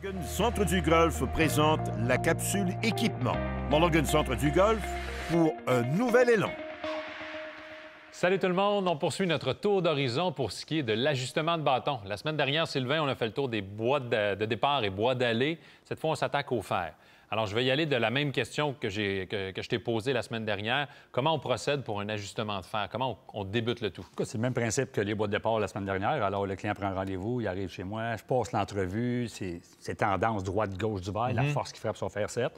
Morgan Centre du Golf présente la capsule équipement. Morgan Centre du Golf pour un nouvel élan. Salut tout le monde, on poursuit notre tour d'horizon pour ce qui est de l'ajustement de bâton. La semaine dernière, Sylvain, on a fait le tour des boîtes de départ et boîtes d'allée. Cette fois, on s'attaque au fer. Alors, je vais y aller de la même question que je t'ai posée la semaine dernière. Comment on procède pour un ajustement de fer? Comment on débute le tout? C'est le même principe que les boîtes de départ la semaine dernière. Alors, le client prend rendez-vous, il arrive chez moi, je passe l'entrevue, c'est tendance droite-gauche du verre, la force qui frappe son fer 7.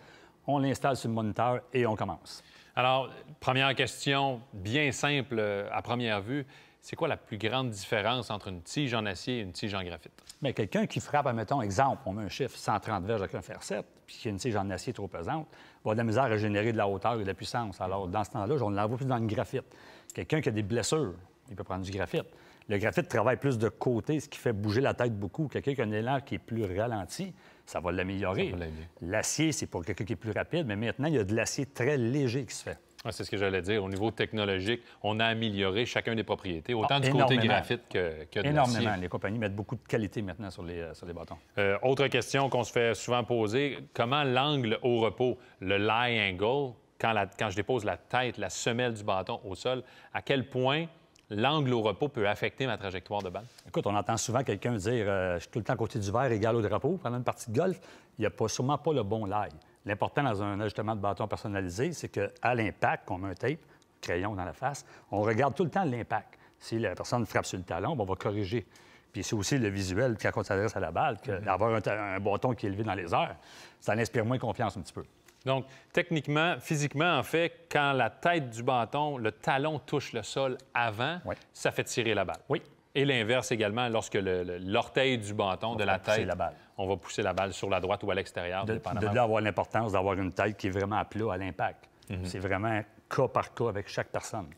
On l'installe sur le moniteur et on commence. Alors, première question, bien simple à première vue. C'est quoi la plus grande différence entre une tige en acier et une tige en graphite? Bien, quelqu'un qui frappe, admettons, exemple, on met un chiffre 130 verges avec un fer 7, puis qu'il y a une tige en acier trop pesante, va avoir de la misère à générer de la hauteur et de la puissance. Alors, dans ce temps-là, on l'envoie plus dans le graphite. Quelqu'un qui a des blessures, il peut prendre du graphite. Le graphite travaille plus de côté, ce qui fait bouger la tête beaucoup. Quelqu'un qui a un élan qui est plus ralenti, ça va l'améliorer. L'acier, c'est pour quelqu'un qui est plus rapide, mais maintenant, il y a de l'acier très léger qui se fait. Ah, c'est ce que j'allais dire. Au niveau technologique, on a amélioré chacun des propriétés, autant du côté graphite que de l'acier. Énormément. Les compagnies mettent beaucoup de qualité maintenant sur les bâtons. Autre question qu'on se fait souvent poser, comment l'angle au repos, le lie angle, quand je dépose la tête, la semelle du bâton au sol, à quel point l'angle au repos peut affecter ma trajectoire de balle? Écoute, on entend souvent quelqu'un dire je suis tout le temps à côté du verre égal au drapeau pendant une partie de golf. Il n'y a sûrement pas le bon lie. L'important dans un ajustement de bâton personnalisé, c'est qu'à l'impact, on met un tape, crayon dans la face, on regarde tout le temps l'impact. Si la personne frappe sur le talon, on va corriger. Puis c'est aussi le visuel, quand on s'adresse à la balle, d'avoir un bâton qui est élevé dans les airs, ça inspire moins confiance un petit peu. Donc, techniquement, physiquement, en fait, quand la tête du bâton, le talon touche le sol avant, ça fait tirer la balle. Oui. Et l'inverse également, lorsque l'orteil du bâton, de la tête, on va pousser la balle sur la droite ou à l'extérieur. De là avoir l'importance d'avoir une tête qui est vraiment à plat à l'impact. C'est vraiment cas par cas avec chaque personne.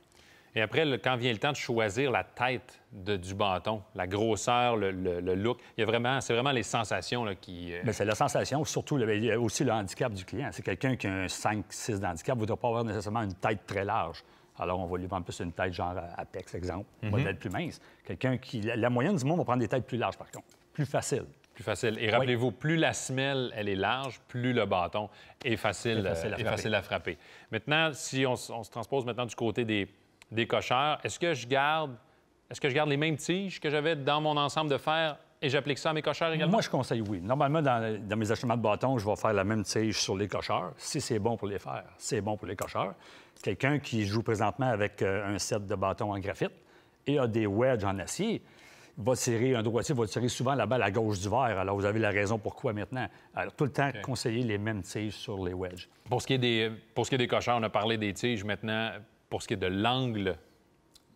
Et après, quand vient le temps de choisir la tête du bâton, la grosseur, le look, c'est vraiment les sensations là, qui... Bien, c'est la sensation, surtout il y a aussi le handicap du client. C'est quelqu'un qui a un 5-6 d'handicap ne voudra pas avoir nécessairement une tête très large. Alors, on va lui vendre plus une tête genre Apex, exemple, modèle plus mince. Quelqu'un qui... La moyenne du monde va prendre des têtes plus larges, par contre. Plus facile. Plus facile. Et rappelez-vous, plus la semelle, elle est large, plus le bâton est facile à frapper. Maintenant, si on se transpose maintenant du côté des cocheurs, est-ce que je garde les mêmes tiges que j'avais dans mon ensemble de fer et j'applique ça à mes cocheurs également? Moi, je conseille oui. Normalement, dans mes ajustements de bâton, je vais faire la même tige sur les cocheurs. Si c'est bon pour les fers, c'est bon pour les cocheurs. Quelqu'un qui joue présentement avec un set de bâtons en graphite et a des wedges en acier, va tirer, un droitier va tirer souvent la balle à gauche du verre. Alors, vous avez la raison pourquoi maintenant. Alors, tout le temps, conseiller les mêmes tiges sur les wedges. Pour ce qui est des cocheurs, on a parlé des tiges. Maintenant, pour ce qui est de l'angle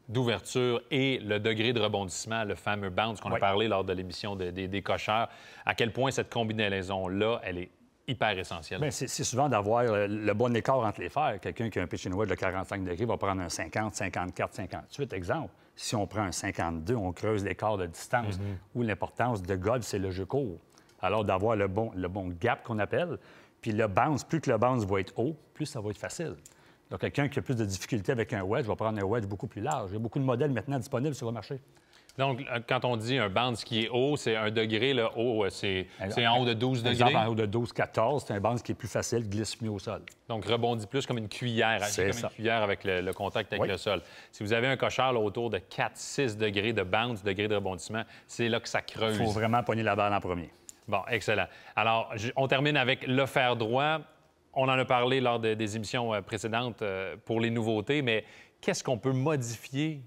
d'ouverture et le degré de rebondissement, le fameux bounce qu'on a parlé lors de l'émission des cocheurs, à quel point cette combinaison-là, elle est hyper essentielle? Bien, c'est souvent d'avoir le bon écart entre les fers. Quelqu'un qui a un pitching wedge de 45 degrés va prendre un 50, 54, 58, exemple. Si on prend un 52, on creuse l'écart de distance, où l'importance de golf, c'est le jeu court. Alors, d'avoir le bon gap qu'on appelle, puis le bounce, plus que le bounce va être haut, plus ça va être facile. Donc, quelqu'un qui a plus de difficultés avec un wedge va prendre un wedge beaucoup plus large. Il y a beaucoup de modèles maintenant disponibles sur le marché. Donc, quand on dit un bounce qui est haut, c'est 1 degré, là, haut, c'est en haut de 12 degrés? Exemple, en haut de 12, 14, c'est un bounce qui est plus facile, glisse mieux au sol. Donc, rebondit plus comme une cuillère, une cuillère avec le contact avec le sol. Si vous avez un cocheur là, autour de 4-6 degrés de bounce, degrés de rebondissement, c'est là que ça creuse. Il faut vraiment pogner la balle en premier. Bon, excellent. Alors, on termine avec le fer droit. On en a parlé lors des émissions précédentes pour les nouveautés, mais qu'est-ce qu'on peut modifier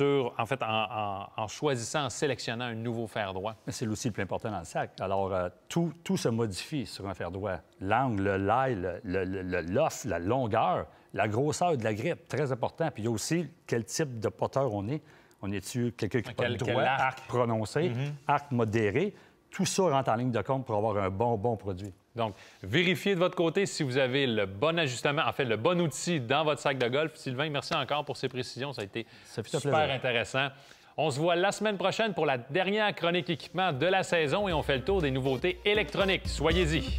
en choisissant, en sélectionnant un nouveau fer droit? C'est l'outil le plus important dans le sac. Alors, tout se modifie sur un fer droit. L'angle, le lie, le loft, la longueur, la grosseur de la grippe, très important. Puis il y a aussi quel type de poteur on est. On est-tu quelqu'un qui porte droit, arc prononcé, arc modéré? Tout ça rentre en ligne de compte pour avoir un bon produit. Donc, vérifiez de votre côté si vous avez le bon ajustement, en fait, le bon outil dans votre sac de golf. Sylvain, merci encore pour ces précisions. Ça a été super intéressant. On se voit la semaine prochaine pour la dernière chronique équipement de la saison et on fait le tour des nouveautés électroniques. Soyez-y.